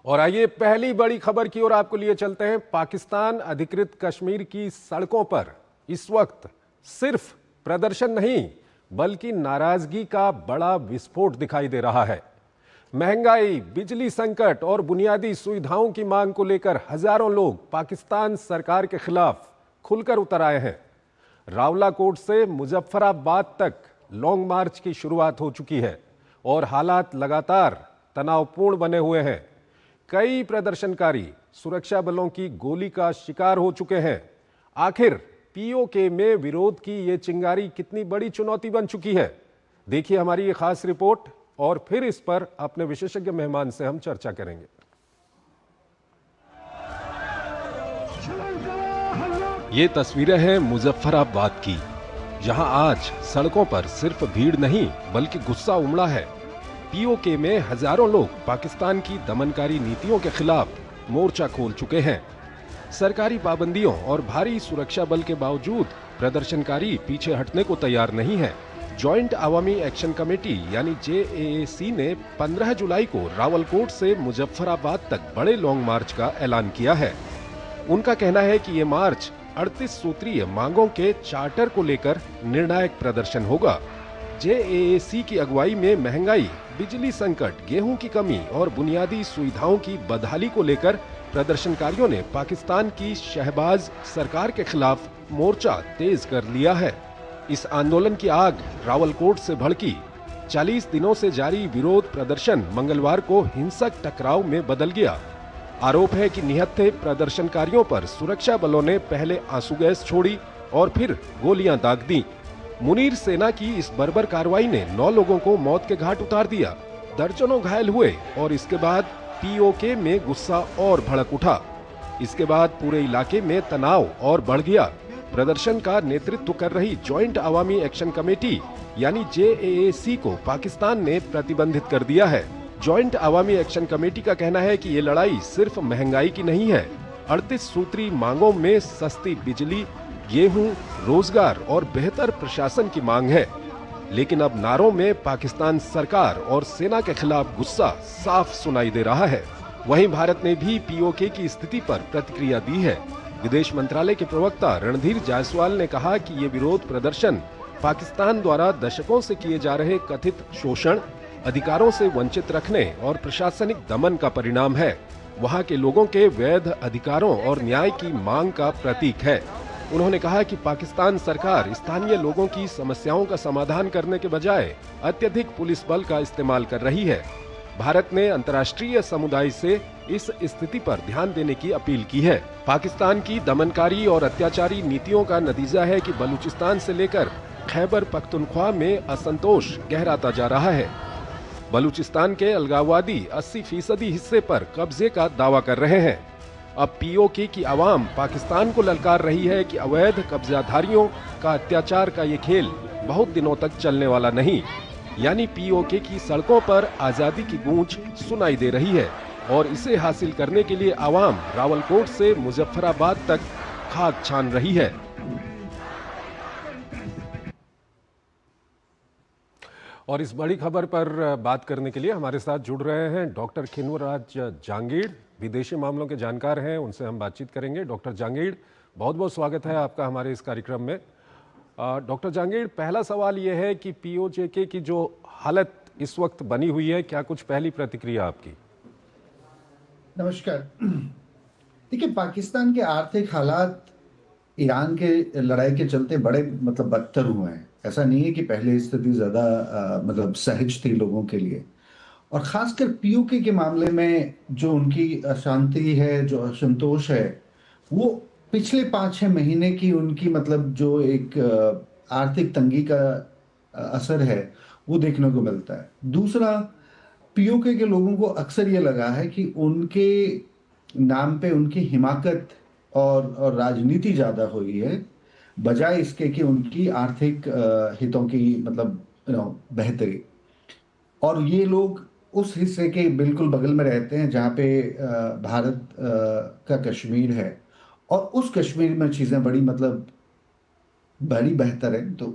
और आइए पहली बड़ी खबर की ओर आपको लिए चलते हैं। पाकिस्तान अधिकृत कश्मीर की सड़कों पर इस वक्त सिर्फ प्रदर्शन नहीं बल्कि नाराजगी का बड़ा विस्फोट दिखाई दे रहा है। महंगाई, बिजली संकट और बुनियादी सुविधाओं की मांग को लेकर हजारों लोग पाकिस्तान सरकार के खिलाफ खुलकर उतर आए हैं। रावलाकोट से मुजफ्फराबाद तक लॉन्ग मार्च की शुरुआत हो चुकी है और हालात लगातार तनावपूर्ण बने हुए हैं। कई प्रदर्शनकारी सुरक्षा बलों की गोली का शिकार हो चुके हैं। आखिर पीओके में विरोध की ये चिंगारी कितनी बड़ी चुनौती बन चुकी है, देखिए हमारी ये खास रिपोर्ट और फिर इस पर अपने विशेषज्ञ मेहमान से हम चर्चा करेंगे। ये तस्वीरें हैं मुजफ्फराबाद की, जहां आज सड़कों पर सिर्फ भीड़ नहीं बल्कि गुस्सा उमड़ा है। पीओके में हजारों लोग पाकिस्तान की दमनकारी नीतियों के खिलाफ मोर्चा खोल चुके हैं। सरकारी पाबंदियों और भारी सुरक्षा बल के बावजूद प्रदर्शनकारी पीछे हटने को तैयार नहीं है। जॉइंट अवामी एक्शन कमेटी यानी JAAC ने 15 जुलाई को रावलकोट से मुजफ्फराबाद तक बड़े लॉन्ग मार्च का ऐलान किया है। उनका कहना है कि ये मार्च 38 सूत्रीय मांगों के चार्टर को लेकर निर्णायक प्रदर्शन होगा। JAAC की अगुवाई में महंगाई, बिजली संकट, गेहूं की कमी और बुनियादी सुविधाओं की बदहाली को लेकर प्रदर्शनकारियों ने पाकिस्तान की शहबाज सरकार के खिलाफ मोर्चा तेज कर लिया है। इस आंदोलन की आग रावलकोट से भड़की। 40 दिनों से जारी विरोध प्रदर्शन मंगलवार को हिंसक टकराव में बदल गया। आरोप है कि निहत्थे प्रदर्शनकारियों पर सुरक्षा बलों ने पहले आंसू गैस छोड़ी और फिर गोलियां दाग दी। मुनीर सेना की इस बर्बर कार्रवाई ने 9 लोगों को मौत के घाट उतार दिया, दर्जनों घायल हुए और इसके बाद पीओके में गुस्सा और भड़क उठा। इसके बाद पूरे इलाके में तनाव और बढ़ गया। प्रदर्शन का नेतृत्व कर रही जॉइंट अवामी एक्शन कमेटी यानी JAAC को पाकिस्तान ने प्रतिबंधित कर दिया है। जॉइंट अवामी एक्शन कमेटी का कहना है कि ये लड़ाई सिर्फ महंगाई की नहीं है। 38 सूत्री मांगों में सस्ती बिजली, गेहूं, रोजगार और बेहतर प्रशासन की मांग है। लेकिन अब नारों में पाकिस्तान सरकार और सेना के खिलाफ गुस्सा साफ सुनाई दे रहा है। वहीं भारत ने भी पीओके की स्थिति पर प्रतिक्रिया दी है। विदेश मंत्रालय के प्रवक्ता रणधीर जायसवाल ने कहा कि ये विरोध प्रदर्शन पाकिस्तान द्वारा दशकों से किए जा रहे कथित शोषण, अधिकारों से वंचित रखने और प्रशासनिक दमन का परिणाम है। वहां के लोगों के वैध अधिकारों और न्याय की मांग का प्रतीक है। उन्होंने कहा कि पाकिस्तान सरकार स्थानीय लोगों की समस्याओं का समाधान करने के बजाय अत्यधिक पुलिस बल का इस्तेमाल कर रही है। भारत ने अंतर्राष्ट्रीय समुदाय से इस स्थिति पर ध्यान देने की अपील की है। पाकिस्तान की दमनकारी और अत्याचारी नीतियों का नतीजा है कि बलूचिस्तान से लेकर खैबर पख्तूनख्वा में असंतोष गहराता जा रहा है। बलूचिस्तान के अलगाववादी 80% हिस्से पर कब्जे का दावा कर रहे हैं। अब पीओके की आवाम पाकिस्तान को ललकार रही है कि अवैध कब्जाधारियों का अत्याचार का ये खेल बहुत दिनों तक चलने वाला नहीं। यानी पीओके की सड़कों पर आजादी की गूंज सुनाई दे रही है और इसे हासिल करने के लिए आवाम रावलकोट से मुजफ्फराबाद तक खाक छान रही है। और इस बड़ी खबर पर बात करने के लिए हमारे साथ जुड़ रहे हैं डॉक्टर खिनवराज जांगीड़, विदेशी मामलों के जानकार हैं, उनसे हम बातचीत करेंगे। डॉक्टर जांगीड़, बहुत बहुत स्वागत है आपका हमारे इस कार्यक्रम में। डॉक्टर जांगीड़, पहला सवाल यह है कि पीओके की जो हालत इस वक्त बनी हुई है, क्या कुछ पहली प्रतिक्रिया आपकी? नमस्कार। देखिए, पाकिस्तान के आर्थिक हालात ईरान के लड़ाई के चलते बड़े बदतर हुए हैं। ऐसा नहीं है कि पहले स्थिति ज्यादा सहज थी लोगों के लिए, और खासकर पीओके के मामले में जो उनकी अशांति है, जो असंतोष है, वो पिछले 5-6 महीने की उनकी जो एक आर्थिक तंगी का असर है, वो देखने को मिलता है। दूसरा, पीओके के लोगों को अक्सर ये लगा है कि उनके नाम पे उनकी हिमाकत और राजनीति ज्यादा हुई है, बजाय इसके कि उनकी आर्थिक हितों की बेहतरी। और ये लोग उस हिस्से के बिल्कुल बगल में रहते हैं जहाँ पे भारत का कश्मीर है, और उस कश्मीर में चीजें बड़ी बेहतर है। तो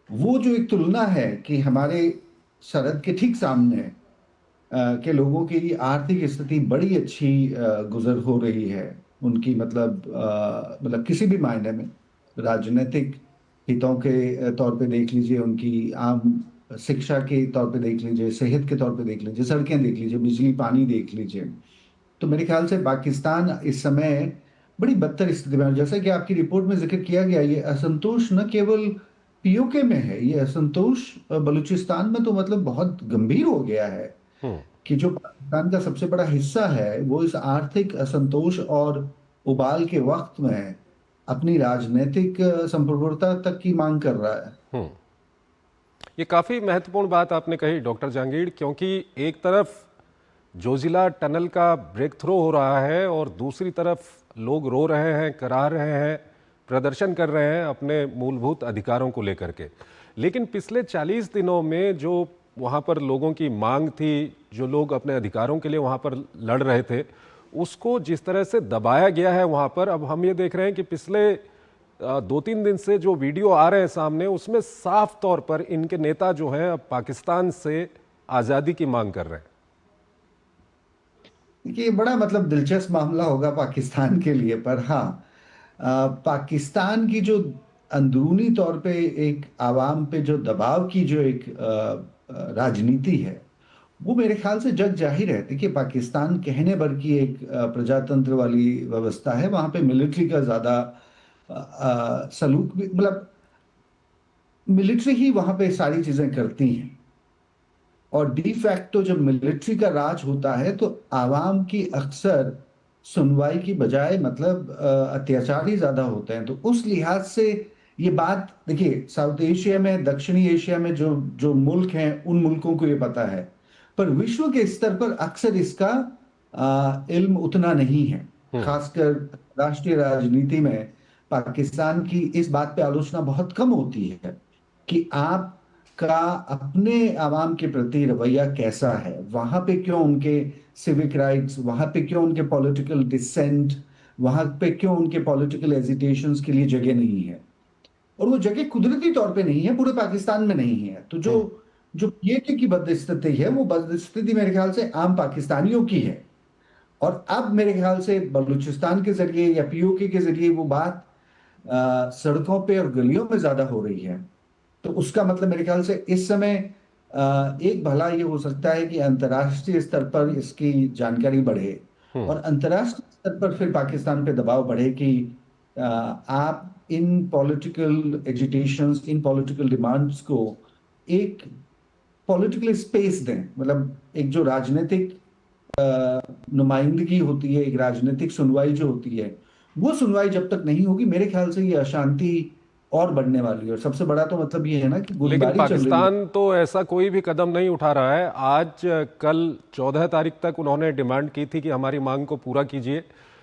वो जो एक तुलना है कि हमारे सरहद के ठीक सामने के लोगों की आर्थिक स्थिति बड़ी अच्छी गुजर हो रही है। उनकी मतलब किसी भी मायने में राजनीतिक हितों के तौर पे देख लीजिए, उनकी आम शिक्षा के तौर पे देख लीजिए, सेहत के तौर पे देख लीजिए, सड़कें देख लीजिए, बिजली पानी देख लीजिए। तो मेरे ख्याल से पाकिस्तान इस समय बड़ी बदतर स्थिति में है। जैसा कि आपकी रिपोर्ट में जिक्र किया गया, ये असंतोष न केवल पीओके में है, ये असंतोष बलूचिस्तान में तो मतलब बहुत गंभीर हो गया है हम्म। कि जो पाकिस्तान का सबसे बड़ा हिस्सा है वो इस आर्थिक असंतोष और उबाल के वक्त में अपनी राजनीतिक संप्रभुता तक की मांग कर रहा है। हम्म। ये काफ़ी महत्वपूर्ण बात आपने कही डॉक्टर जहांगीर, क्योंकि एक तरफ जोजिला टनल का ब्रेक थ्रू हो रहा है और दूसरी तरफ लोग रो रहे हैं, करा रहे हैं, प्रदर्शन कर रहे हैं अपने मूलभूत अधिकारों को लेकर के। लेकिन पिछले 40 दिनों में जो वहाँ पर लोगों की मांग थी, जो लोग अपने अधिकारों के लिए वहाँ पर लड़ रहे थे, उसको जिस तरह से दबाया गया है वहाँ पर, अब हम ये देख रहे हैं कि पिछले 2-3 दिन से जो वीडियो आ रहे हैं सामने, उसमें साफ तौर पर इनके नेता जो हैं अब पाकिस्तान से आज़ादी की मांग कर रहे हैं। देखिए, ये बड़ा मतलब दिलचस्प मामला होगा पाकिस्तान के लिए, पर हाँ, पाकिस्तान की जो अंदरूनी तौर पे एक आवाम पे जो दबाव की जो एक राजनीति है, वो मेरे ख्याल से जग जाहिर है। देखिए, पाकिस्तान कहने भर की एक प्रजातंत्र वाली व्यवस्था है। वहां पे मिलिट्री का ज्यादा सलूक भी, मतलब मिलिट्री ही वहां पे सारी चीजें करती हैं। और डी फैक्टो जब मिलिट्री का राज होता है तो आवाम की अक्सर सुनवाई की बजाय मतलब अत्याचार ही ज्यादा होते हैं। तो उस लिहाज से ये बात, देखिए, साउथ एशिया में, दक्षिणी एशिया में जो जो मुल्क हैं, उन मुल्कों को ये पता है, पर विश्व के स्तर पर अक्सर इसका इल्म उतना नहीं है। हम्म। खासकर राष्ट्रीय राजनीति में पाकिस्तान की इस बात पे आलोचना बहुत कम होती है कि आप का अपने आवाम के प्रति रवैया कैसा है, वहां पे क्यों उनके सिविक राइट्स, वहां पे क्यों उनके पॉलिटिकल डिसेंट, वहां पे क्यों उनके पॉलिटिकल एजिटेशंस के लिए जगह नहीं है। और वो जगह कुदरती तौर पे नहीं है, पूरे पाकिस्तान में नहीं है। तो जो हम्म। जो पीएके की बदस्थिति है, वो बदस्थिति मेरे ख्याल से आम पाकिस्तानियों की है। और अब मेरे ख्याल से बलूचिस्तान के जरिए या पीओके के जरिए वो बात सड़कों पे और गलियों में ज्यादा हो रही है। तो उसका मतलब मेरे ख्याल से इस समय एक भला ये हो सकता है कि अंतर्राष्ट्रीय स्तर पर इसकी जानकारी बढ़े हम्म। और अंतर्राष्ट्रीय स्तर पर फिर पाकिस्तान पे दबाव बढ़े कि आप इन पॉलिटिकल एजिटेशंस, इन पॉलिटिकल डिमांड्स को एक पॉलिटिकल स्पेस दें। मतलब एक जो राजनीतिक नुमाइंदगी होती है, एक राजनीतिक सुनवाई जो होती है, वो सुनवाई जब तक नहीं होगी, मेरे ख्याल से ये अशांति और बढ़ने वाली है। और सबसे बड़ा तो मतलब ये है ना कि लेकिन गोलीबारी चल रही है। पाकिस्तान तो ऐसा कोई भी कदम नहीं उठा रहा है। आज कल 14 तारीख तक उन्होंने डिमांड की थी कि हमारी मांग को पूरा कीजिए,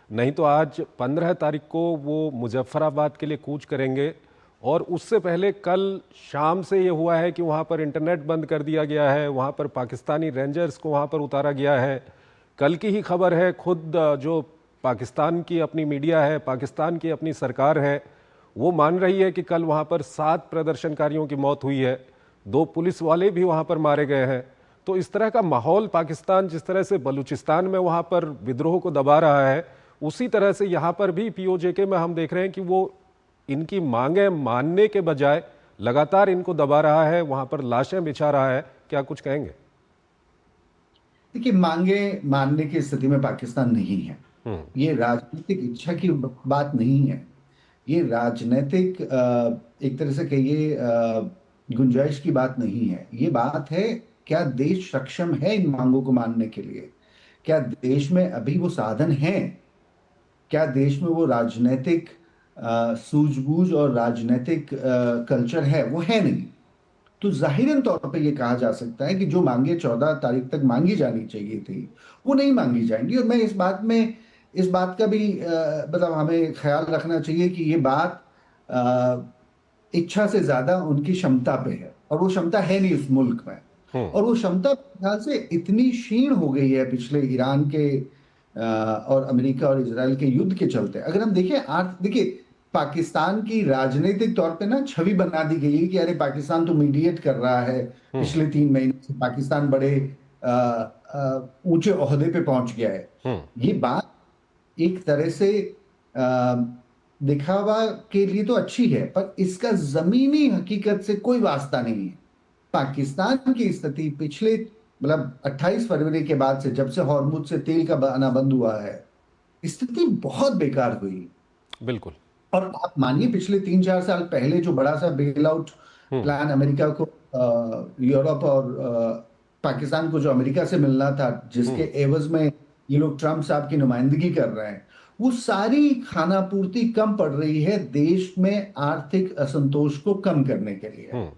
नहीं तो आज 15 तारीख को वो मुजफ्फराबाद के लिए कूच करेंगे। और उससे पहले कल शाम से ये हुआ है कि वहाँ पर इंटरनेट बंद कर दिया गया है, वहाँ पर पाकिस्तानी रेंजर्स को वहाँ पर उतारा गया है। कल की ही खबर है, खुद जो पाकिस्तान की अपनी मीडिया है, पाकिस्तान की अपनी सरकार है, वो मान रही है कि कल वहाँ पर 7 प्रदर्शनकारियों की मौत हुई है, 2 पुलिस वाले भी वहाँ पर मारे गए हैं। तो इस तरह का माहौल पाकिस्तान जिस तरह से बलूचिस्तान में वहाँ पर विद्रोह को दबा रहा है, उसी तरह से यहाँ पर भी पीओजेके में हम देख रहे हैं कि वो इनकी मांगें मानने के बजाय लगातार इनको दबा रहा है, वहाँ पर लाशें बिछा रहा है। क्या कुछ कहेंगे? देखिए, मांगे मानने की स्थिति में पाकिस्तान नहीं है। हम्म। ये राजनीतिक इच्छा की बात नहीं है। ये राजनीतिक एक तरह से कहिए गुंजाइश की बात नहीं है। ये बात है, क्या देश सक्षम है इन मांगों को मानने के लिए? क्या देश में अभी वो साधन हैं? क्या देश में वो राजनीतिक सूझबूझ और राजनीतिक कल्चर है? वो है नहीं। तो जाहिरन तौर पे ये कहा जा सकता है कि जो मांगे 14 तारीख तक मांगी जानी चाहिए थी, वो नहीं मांगी जाएंगी। और मैं इस बात का भी मतलब हमें ख्याल रखना चाहिए कि ये बात इच्छा से ज्यादा उनकी क्षमता पे है, और वो क्षमता है नहीं उस मुल्क में। हम्म। और वो क्षमता मेरे ख्याल से इतनी क्षीण हो गई है पिछले ईरान के और अमेरिका और इजराइल के युद्ध के चलते। अगर हम देखें, आज देखिए, पाकिस्तान की राजनीतिक तौर पे ना छवि बना दी गई है कि अरे पाकिस्तान तो मीडिएट कर रहा है। हम्म। पिछले 3 महीने से पाकिस्तान बड़े ऊंचे ओहदे पे पहुंच गया है। हम्म। ये बात एक तरह से अ, दिखावा के लिए तो अच्छी है, पर इसका जमीनी हकीकत से कोई वास्ता नहीं है। पाकिस्तान की स्थिति पिछले मतलब 28 फरवरी के बाद से, जब से हॉर्मुज से तेल का आना बंद हुआ है, स्थिति बहुत बेकार हुई। बिल्कुल। और आप मानिए पिछले 3-4 साल पहले जो बड़ा सा बेल आउट हम्म। प्लान अमेरिका को, यूरोप और पाकिस्तान को जो अमेरिका से मिलना था, जिसके हम्म। एवज में ये लोग ट्रम्प साहब की नुमाइंदगी कर रहे हैं, वो सारी खानापूर्ति कम पड़ रही है देश में आर्थिक असंतोष को कम करने के लिए। हम्म।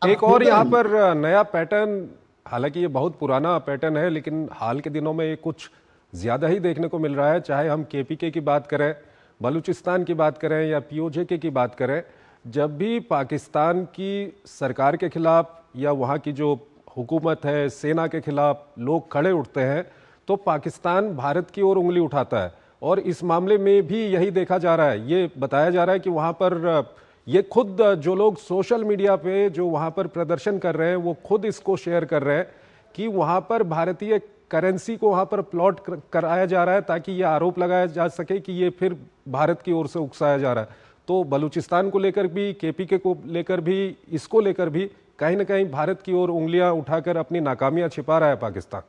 अब एक और होगा यहाँ ये। पर नया पैटर्न, हालांकि ये बहुत पुराना पैटर्न है, लेकिन हाल के दिनों में ये कुछ ज़्यादा ही देखने को मिल रहा है। चाहे हम केपीके की बात करें, बलूचिस्तान की बात करें या पीओजे की बात करें, जब भी पाकिस्तान की सरकार के खिलाफ या वहाँ की जो हुकूमत है, सेना के खिलाफ लोग खड़े उठते हैं, तो पाकिस्तान भारत की ओर उंगली उठाता है। और इस मामले में भी यही देखा जा रहा है। ये बताया जा रहा है कि वहाँ पर ये खुद जो लोग सोशल मीडिया पे जो वहाँ पर प्रदर्शन कर रहे हैं, वो खुद इसको शेयर कर रहे हैं कि वहाँ पर भारतीय करेंसी को वहाँ पर प्लॉट कराया जा रहा है, ताकि ये आरोप लगाया जा सके कि ये फिर भारत की ओर से उकसाया जा रहा है। तो बलूचिस्तान को लेकर भी, केपीके को लेकर भी, इसको लेकर भी कहीं ना कहीं भारत की ओर उंगलियां उठाकर अपनी नाकामियां छिपा रहा है पाकिस्तान।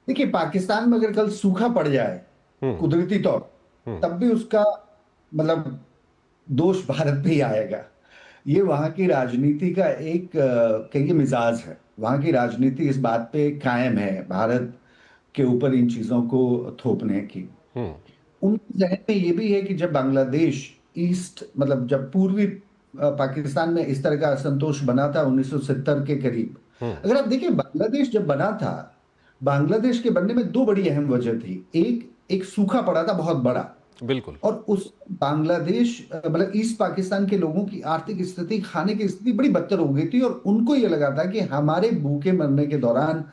देखिए, पाकिस्तान में अगर कल सूखा पड़ जाए हम्म। कुदरती तौर, हम्म। तब भी उसका मतलब दोष भारत पे ही आएगा। ये वहां की राजनीति का एक कहिए मिजाज है। वहां की राजनीति इस बात पे कायम है, भारत के ऊपर इन चीजों को थोपने की। हम्म। उनके जहन में ये भी है कि जब बांग्लादेश ईस्ट मतलब जब पूर्वी पाकिस्तान में इस तरह का असंतोष बना था 1970 के करीब। हम्म। अगर आप देखिए, बांग्लादेश जब बना था, बांग्लादेश के बनने में दो बड़ी अहम वजह थी। एक एक सूखा पड़ा था बहुत बड़ा, बिल्कुल। और उस बांग्लादेश मतलब ईस्ट पाकिस्तान के लोगों की आर्थिक स्थिति, खाने की स्थिति बड़ी बदतर हो गई थी, और उनको ये लगा था कि हमारे भूखे मरने के दौरान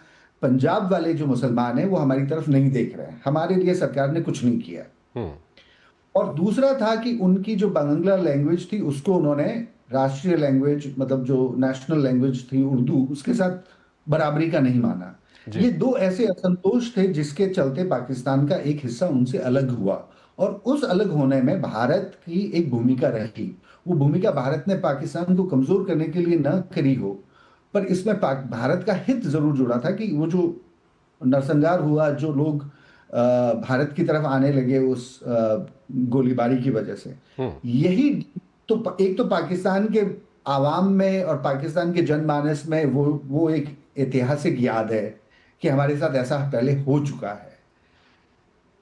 पंजाब वाले जो मुसलमान हैं वो हमारी तरफ नहीं देख रहे हैं, हमारे लिए सरकार ने कुछ नहीं किया। हम्म। और दूसरा था कि उनकी जो बांग्ला लैंग्वेज थी उसको उन्होंने राष्ट्रीय लैंग्वेज मतलब जो नेशनल लैंग्वेज थी उर्दू, उसके साथ बराबरी का नहीं माना। जी। ये दो ऐसे असंतोष थे जिसके चलते पाकिस्तान का एक हिस्सा उनसे अलग हुआ, और उस अलग होने में भारत की एक भूमिका रही। वो भूमिका भारत ने पाकिस्तान को कमजोर करने के लिए न करी हो, पर इसमें भारत का हित जरूर जुड़ा था कि वो जो नरसंहार हुआ, जो लोग भारत की तरफ आने लगे उस गोलीबारी की वजह से, हम्म। यही तो एक तो पाकिस्तान के आवाम में और पाकिस्तान के जनमानस में वो एक ऐतिहासिक याद है कि हमारे साथ ऐसा पहले हो चुका है।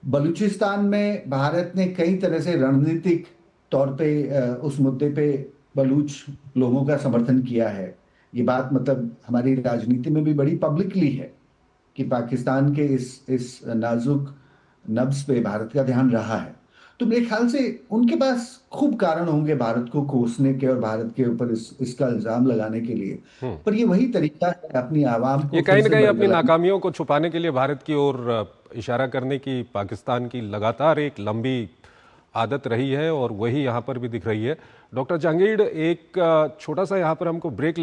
बलूचिस्तान में भारत ने कई तरह से रणनीतिक तौर पे उस मुद्दे पे बलूच लोगों का समर्थन किया है। ये बात मतलब हमारी राजनीति में भी बड़ी पब्लिकली है कि पाकिस्तान के इस नाजुक नब्ज पे भारत का ध्यान रहा है। तो मेरे ख्याल से उनके पास खूब कारण होंगे भारत को कोसने के और भारत के ऊपर इसका इल्जाम लगाने के लिए। हम्म। पर ये वही तरीका है अपनी आवाम ये को फिर कहीं ना से कहीं अपनी बरगलाने। नाकामियों को छुपाने के लिए भारत की ओर इशारा करने की पाकिस्तान की लगातार एक लंबी आदत रही है, और वही यहाँ पर भी दिख रही है। डॉक्टर जहांगीर, एक छोटा सा यहाँ पर हमको ब्रेक